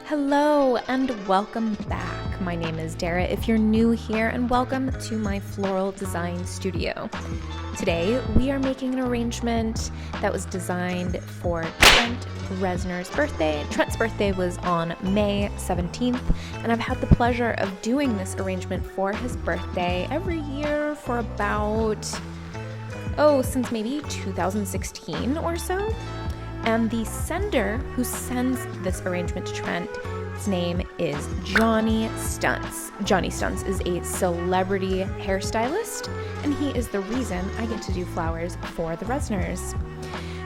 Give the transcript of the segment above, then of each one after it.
Hello and welcome back. My name is Dara if you're new here, and welcome to my floral design studio. Today we are making an arrangement that was designed for Trent Reznor's birthday. Trent's birthday was on May 17th, and I've had the pleasure of doing this arrangement for his birthday every year for about, since maybe 2016 or so. And the sender who sends this arrangement to Trent, his name is Johnny Stunts. Johnny Stunts is a celebrity hairstylist, and he is the reason I get to do flowers for the Reznors.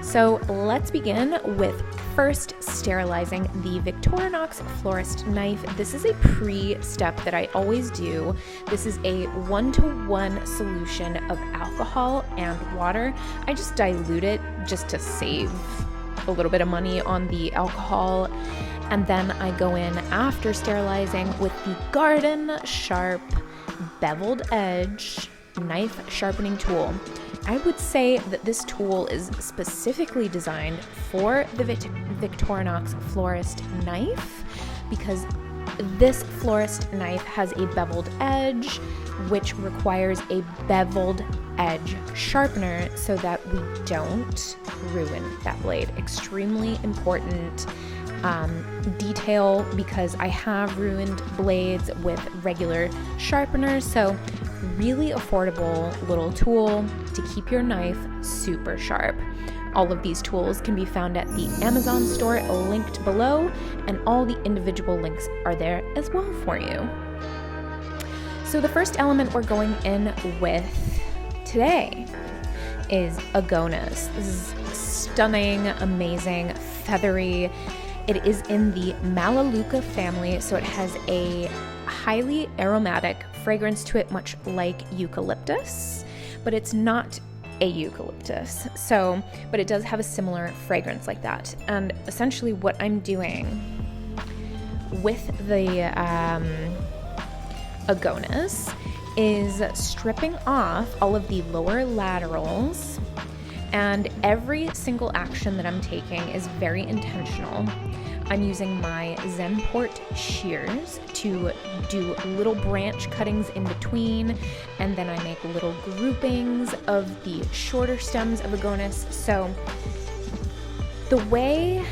So let's begin with first sterilizing the Victorinox florist knife. This is a pre-step that I always do. This is a 1-to-1 solution of alcohol and water. I just dilute it just to save a little bit of money on the alcohol, and then I go in after sterilizing with the Garden Sharp beveled edge knife sharpening tool. I would say that this tool is specifically designed for the Victorinox florist knife because this florist knife has a beveled edge, which requires a beveled edge sharpener so that we don't ruin that blade. Extremely important detail because I have ruined blades with regular sharpeners, so really affordable little tool to keep your knife super sharp. All of these tools can be found at the Amazon store linked below, and all the individual links are there as well for you. So the first element we're going in with today is agonis. This is stunning, amazing, feathery. It is in the Melaleuca family, so it has a highly aromatic fragrance to it, much like eucalyptus, but it's not a eucalyptus. But it does have a similar fragrance like that. And essentially what I'm doing with the agonis is stripping off all of the lower laterals, and every single action that I'm taking is very intentional. I'm using my Zenport shears to do little branch cuttings in between, and then I make little groupings of the shorter stems of agonis. So the way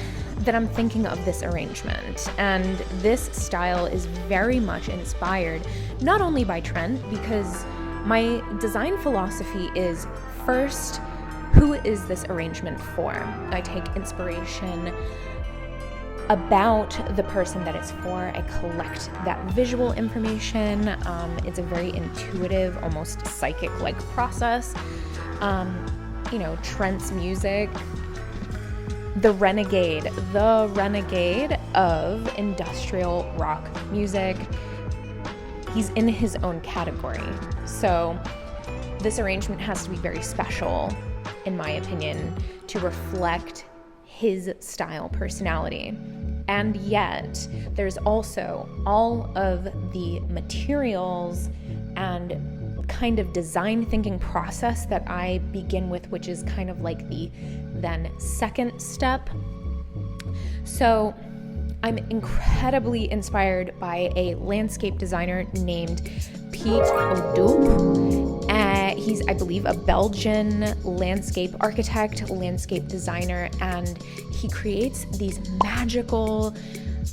that I'm thinking of this arrangement, and this style is very much inspired not only by Trent, because my design philosophy is first, who is this arrangement for? I take inspiration about the person that it's for. I collect that visual information. It's a very intuitive, almost psychic-like process. Trent's music, the renegade of industrial rock music. He's in his own category. So this arrangement has to be very special, in my opinion, to reflect his style personality. And yet there's also all of the materials and kind of design thinking process that I begin with, which is kind of like the then second step. So I'm incredibly inspired by a landscape designer named Pete Odoop. He's, I believe, a Belgian landscape architect, landscape designer, and he creates these magical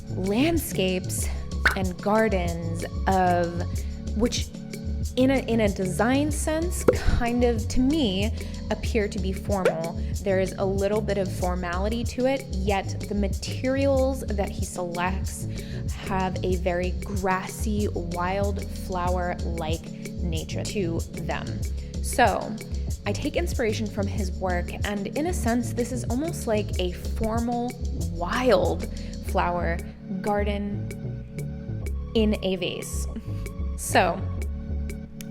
landscapes and gardens of which in a design sense kind of, to me, appear to be formal. There is a little bit of formality to it, yet the materials that he selects have a very grassy, wildflower-like nature to them. So I take inspiration from his work, and in a sense, this is almost like a formal wildflower garden in a vase. So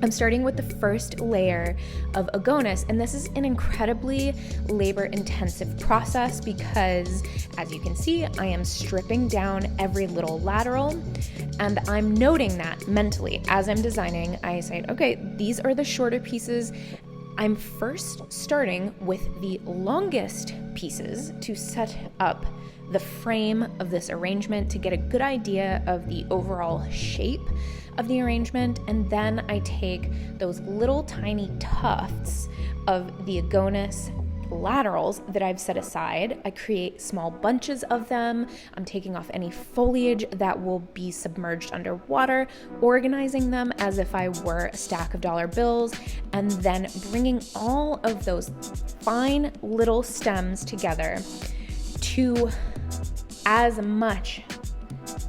I'm starting with the first layer of agonis, and this is an incredibly labor-intensive process because, as you can see, I am stripping down every little lateral, and I'm noting that mentally. As I'm designing, I say, okay, these are the shorter pieces. I'm first starting with the longest pieces to set up the frame of this arrangement to get a good idea of the overall shape of the arrangement. And then I take those little tiny tufts of the agonis laterals that I've set aside. I create small bunches of them. I'm taking off any foliage that will be submerged underwater, organizing them as if I were a stack of dollar bills, and then bringing all of those fine little stems together to as much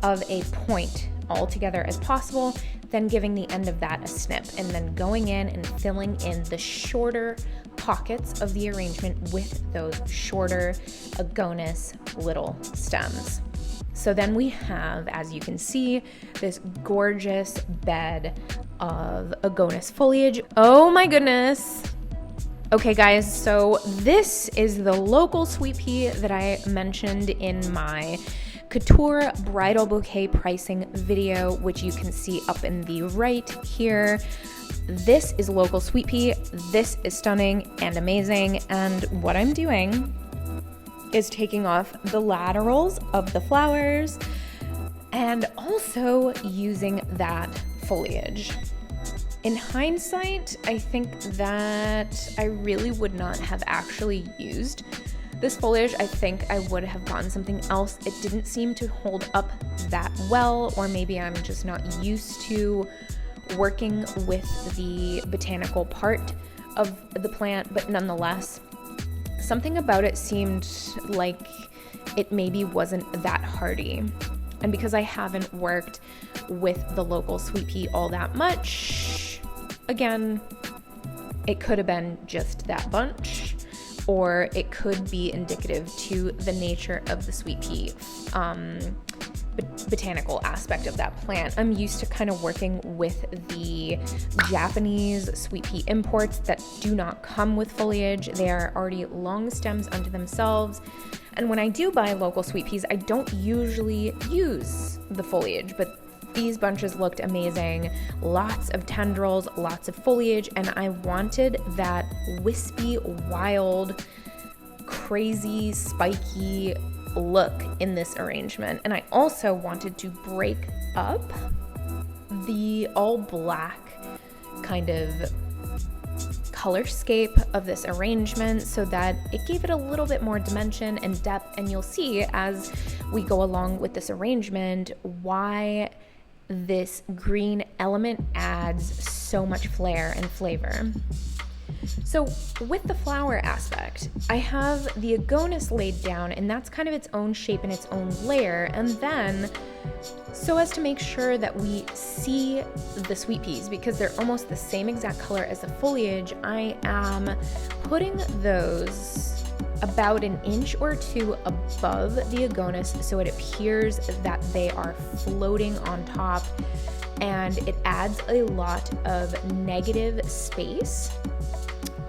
of a point all together as possible, then giving the end of that a snip, and then going in and filling in the shorter pockets of the arrangement with those shorter agonis little stems. So then we have, as you can see, this gorgeous bed of agonis foliage. Oh my goodness. Okay guys, so this is the local sweet pea that I mentioned in my couture bridal bouquet pricing video, which you can see up in the right here. This is local sweet pea. This is stunning and amazing. And what I'm doing is taking off the laterals of the flowers and also using that foliage. In hindsight, I think that I really would not have actually used this foliage. I think I would have gotten something else. It didn't seem to hold up that well, or maybe I'm just not used to working with the botanical part of the plant, but nonetheless, something about it seemed like it maybe wasn't that hardy. And because I haven't worked with the local sweet pea all that much, again, it could have been just that bunch, or it could be indicative to the nature of the sweet pea botanical aspect of that plant. I'm used to kind of working with the Japanese sweet pea imports that do not come with foliage. They are already long stems unto themselves. And when I do buy local sweet peas, I don't usually use the foliage, but these bunches looked amazing. Lots of tendrils, lots of foliage, and I wanted that wispy, wild, crazy, spiky look in this arrangement. And I also wanted to break up the all black kind of colorscape of this arrangement so that it gave it a little bit more dimension and depth. And you'll see as we go along with this arrangement why this green element adds so much flair and flavor. So with the flower aspect, I have the agonis laid down, and that's kind of its own shape and its own layer. And then, so as to make sure that we see the sweet peas, because they're almost the same exact color as the foliage, I am putting those about an inch or two above the agonis so it appears that they are floating on top, and it adds a lot of negative space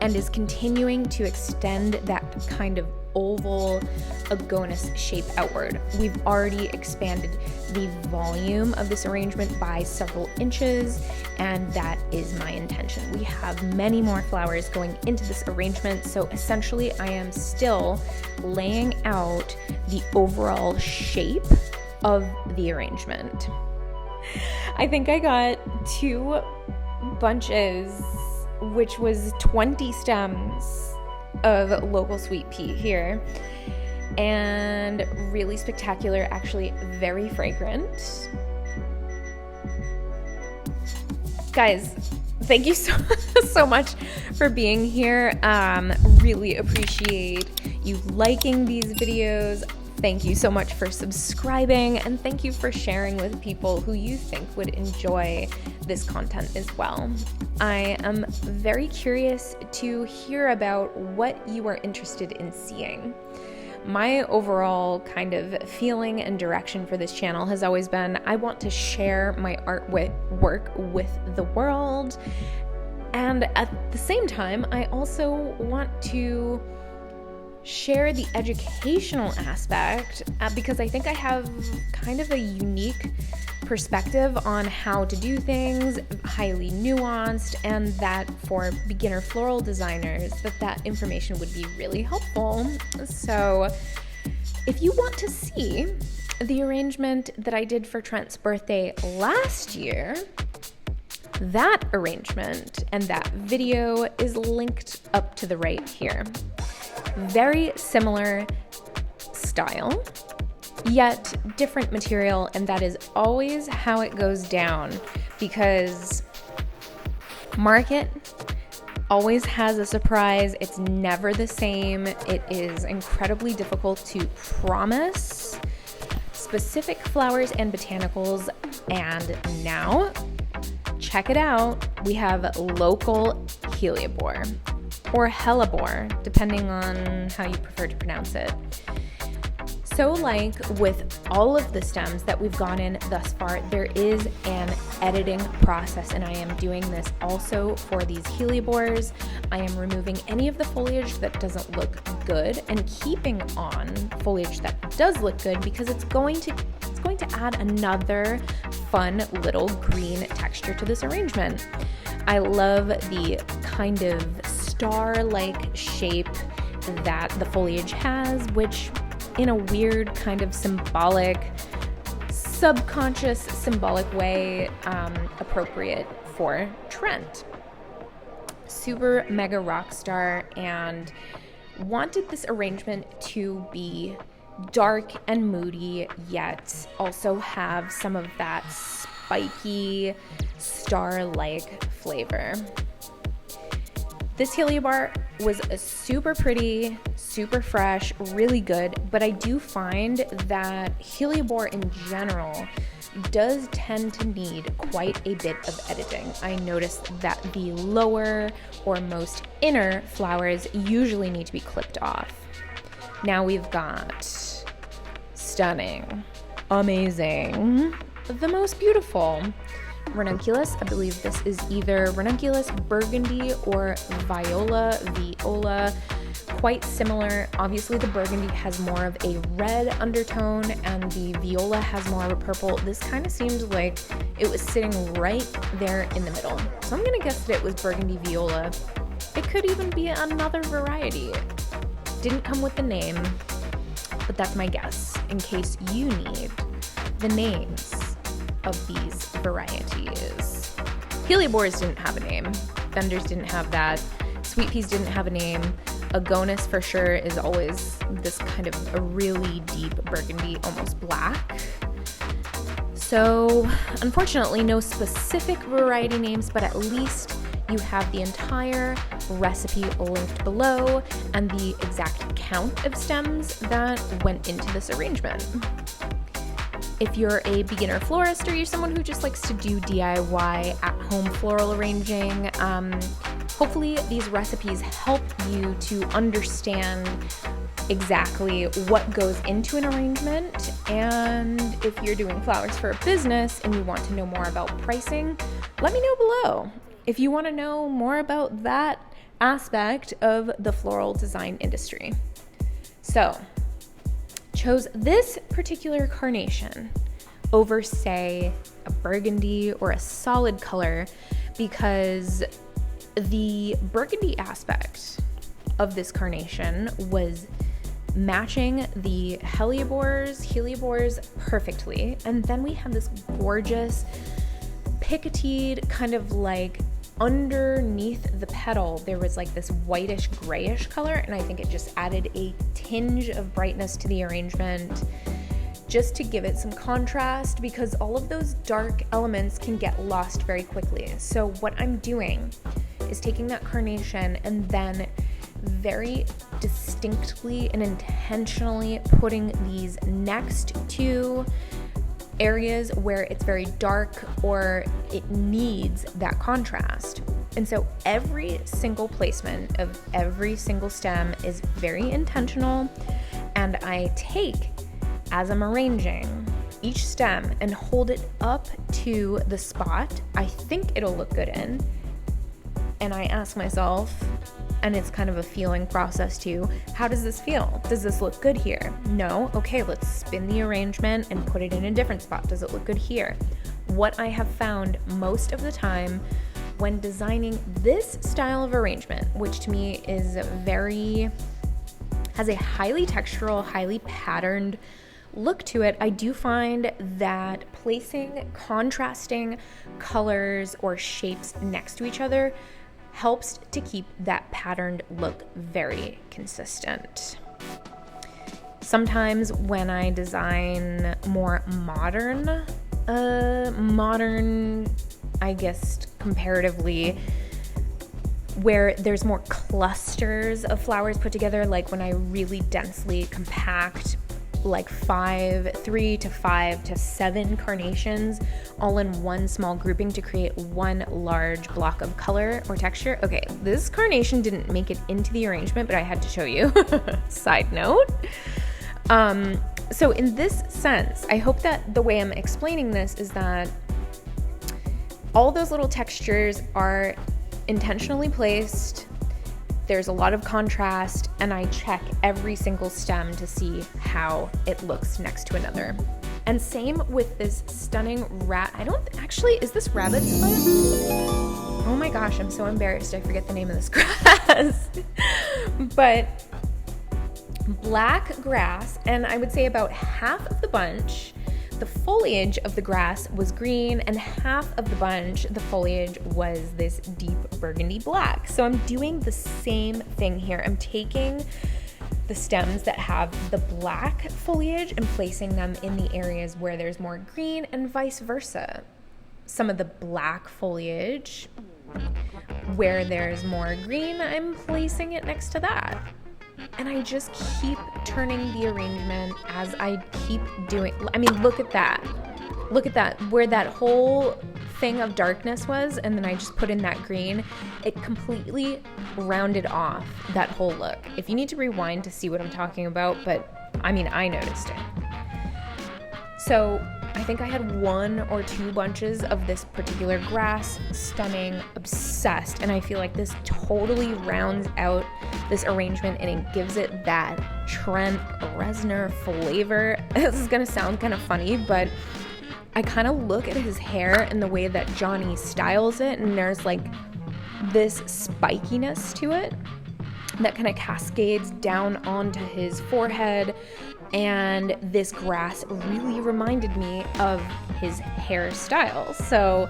and is continuing to extend that kind of oval agonis shape outward. We've already expanded the volume of this arrangement by several inches, and that is my intention. We have many more flowers going into this arrangement, so essentially I am still laying out the overall shape of the arrangement. I think I got 2 bunches, which was 20 stems of local sweet pea here, and really spectacular, actually very fragrant. Guys, thank you so much for being here. Really appreciate you liking these videos. Thank you so much for subscribing, and thank you for sharing with people who you think would enjoy this content as well. I am very curious to hear about what you are interested in seeing. My overall kind of feeling and direction for this channel has always been, I want to share my artwork with the world, and at the same time, I also want to share the educational aspect because I think I have kind of a unique perspective on how to do things, highly nuanced, and that for beginner floral designers that information would be really helpful. So If you want to see the arrangement that I did for Trent's birthday last year, that arrangement and that video is linked up to the right here. Very similar style, yet different material, and that is always how it goes down, because market always has a surprise. It's never the same. It is incredibly difficult to promise specific flowers and botanicals. And now, check it out. We have local hellebore, or hellebore, depending on how you prefer to pronounce it. So like with all of the stems that we've gone in thus far, there is an editing process, and I am doing this also for these hellebores. I am removing any of the foliage that doesn't look good and keeping on foliage that does look good, because it's going to add another fun little green texture to this arrangement. I love the kind of star-like shape that the foliage has, which in a weird kind of subconscious symbolic way, appropriate for Trent. Super mega rock star, and wanted this arrangement to be dark and moody, yet also have some of that spiky star-like flavor. This hellebore was super pretty, super fresh, really good, but I do find that hellebore in general does tend to need quite a bit of editing. I noticed that the lower or most inner flowers usually need to be clipped off. Now we've got stunning, amazing, the most beautiful ranunculus. I believe this is either ranunculus burgundy or viola. Quite similar. Obviously the burgundy has more of a red undertone and the viola has more of a purple. This kind of seems like it was sitting right there in the middle. So I'm gonna guess that it was burgundy viola. It could even be another variety. Didn't come with the name, but that's my guess in case you need the names of these varieties. Hellebores didn't have a name. Fenders didn't have that. Sweet peas didn't have a name. Agonis for sure is always this kind of a really deep burgundy, almost black. So unfortunately, no specific variety names, but at least you have the entire recipe linked below and the exact count of stems that went into this arrangement. If you're a beginner florist or you're someone who just likes to do DIY at-home floral arranging, hopefully these recipes help you to understand exactly what goes into an arrangement. And if you're doing flowers for a business and you want to know more about pricing, let me know below if you want to know more about that aspect of the floral design industry. So, chose this particular carnation over, say, a burgundy or a solid color because the burgundy aspect of this carnation was matching the hellebores perfectly. And then we have this gorgeous picoteed kind of like underneath the petal, there was like this whitish grayish color, and I think it just added a tinge of brightness to the arrangement just to give it some contrast, because all of those dark elements can get lost very quickly. So what I'm doing is taking that carnation and then very distinctly and intentionally putting these next to areas where it's very dark or it needs that contrast. And so every single placement of every single stem is very intentional, and I take, as I'm arranging each stem, and hold it up to the spot I think it'll look good in, and I ask myself, and it's kind of a feeling process too, how does this feel? Does this look good here? No? Okay, let's spin the arrangement and put it in a different spot. Does it look good here? What I have found most of the time when designing this style of arrangement, which to me is very has a highly textural, highly patterned look to it. I do find that placing contrasting colors or shapes next to each other helps to keep that patterned look very consistent. Sometimes when I design more modern, I guess comparatively, where there's more clusters of flowers put together, like when I really densely compact like 3 to 5 to 7 carnations all in one small grouping to create one large block of color or texture. Okay, this carnation didn't make it into the arrangement, but I had to show you. Side note. So in this sense, I hope that the way I'm explaining this is that all those little textures are intentionally placed. There's a lot of contrast, and I check every single stem to see how it looks next to another. And same with this stunning is this rabbit's foot? Oh my gosh, I'm so embarrassed. I forget the name of this grass. But black grass, and I would say about half of the bunch, the foliage of the grass was green, and half of the bunch, the foliage was this deep burgundy black. So I'm doing the same thing here. I'm taking the stems that have the black foliage and placing them in the areas where there's more green, and vice versa. Some of the black foliage where there's more green, I'm placing it next to that. And I just keep turning the arrangement as I keep doing. I mean, look at that. Look at that. Where that whole thing of darkness was, and then I just put in that green, it completely rounded off that whole look. If you need to rewind to see what I'm talking about, but I mean, I noticed it. So I think I had 1 or 2 bunches of this particular grass. Stunning, obsessed, and I feel like this totally rounds out this arrangement and it gives it that Trent Reznor flavor. This is gonna sound kind of funny, but I kind of look at his hair and the way that Johnny styles it, and there's like this spikiness to it that kind of cascades down onto his forehead. And this grass really reminded me of his hairstyle. So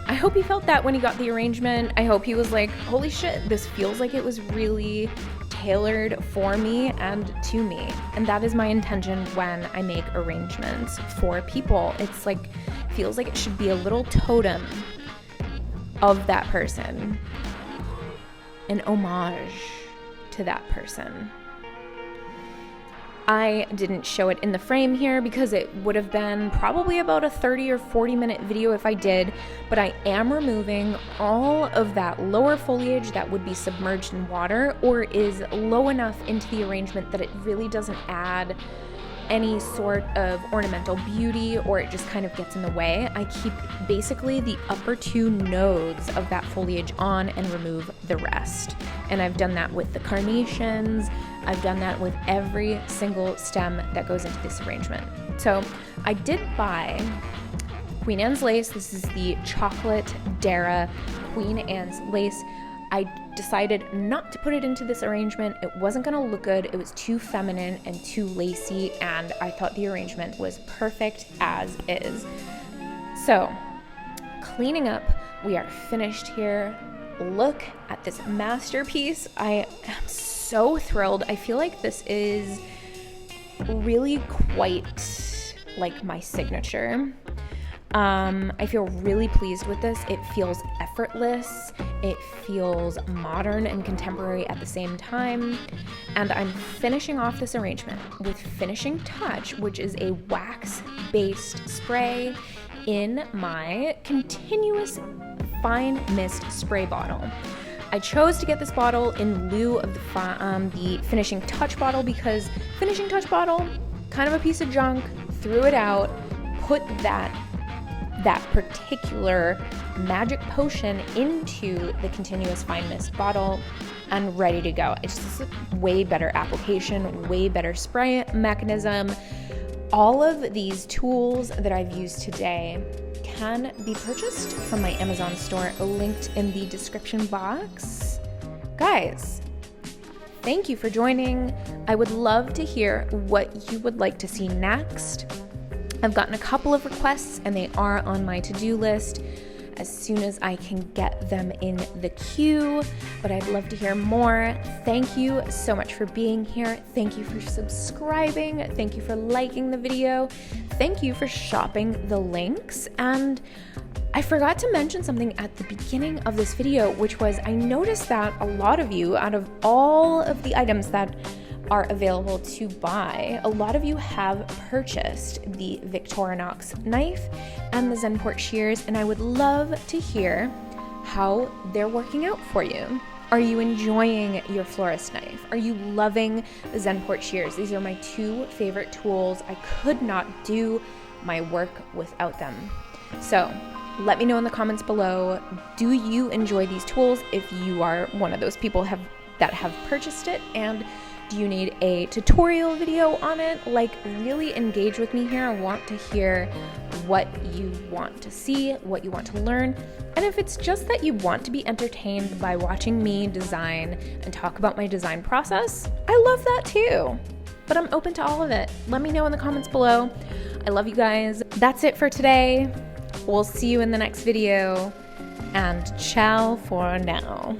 I hope he felt that when he got the arrangement. I hope he was like, holy shit, this feels like it was really tailored for me and to me. And that is my intention when I make arrangements for people. It's like, feels like it should be a little totem of that person, an homage to that person. I didn't show it in the frame here because it would have been probably about a 30 or 40 minute video if I did, but I am removing all of that lower foliage that would be submerged in water or is low enough into the arrangement that it really doesn't add any sort of ornamental beauty, or it just kind of gets in the way. I keep basically the upper 2 nodes of that foliage on and remove the rest. And I've done that with the carnations. I've done that with every single stem that goes into this arrangement. So I did buy Queen Anne's lace. This is the chocolate Dara Queen Anne's lace. I decided not to put it into this arrangement. It wasn't gonna look good. It was too feminine and too lacy, and I thought the arrangement was perfect as is. So, cleaning up, we are finished here. Look at this masterpiece. I am so thrilled. I feel like this is really quite like my signature. I feel really pleased with this. It feels effortless. It feels modern and contemporary at the same time. And I'm finishing off this arrangement with Finishing Touch, which is a wax-based spray in my continuous fine mist spray bottle. I chose to get this bottle in lieu of the Finishing Touch bottle because Finishing Touch bottle, kind of a piece of junk, threw it out, put that particular magic potion into the continuous fine mist bottle and ready to go. It's just a way better application, way better spray mechanism. All of these tools that I've used today can be purchased from my Amazon store, linked in the description box. Guys, thank you for joining. I would love to hear what you would like to see next. I've gotten a couple of requests and they are on my to-do list as soon as I can get them in the queue, but I'd love to hear more. Thank you so much for being here. Thank you for subscribing. Thank you for liking the video. Thank you for shopping the links. And I forgot to mention something at the beginning of this video, which was I noticed that a lot of you, out of all of the items that are available to buy, a lot of you have purchased the Victorinox knife and the Zenport shears, and I would love to hear how they're working out for you. Are you enjoying your florist knife? Are you loving the Zenport shears? These are my two favorite tools. I could not do my work without them. So let me know in the comments below, do you enjoy these tools if you are one of those people that have purchased it? And do you need a tutorial video on it? Like, really engage with me here. I want to hear what you want to see, what you want to learn. And if it's just that you want to be entertained by watching me design and talk about my design process, I love that too. But I'm open to all of it. Let me know in the comments below. I love you guys. That's it for today. We'll see you in the next video, and ciao for now.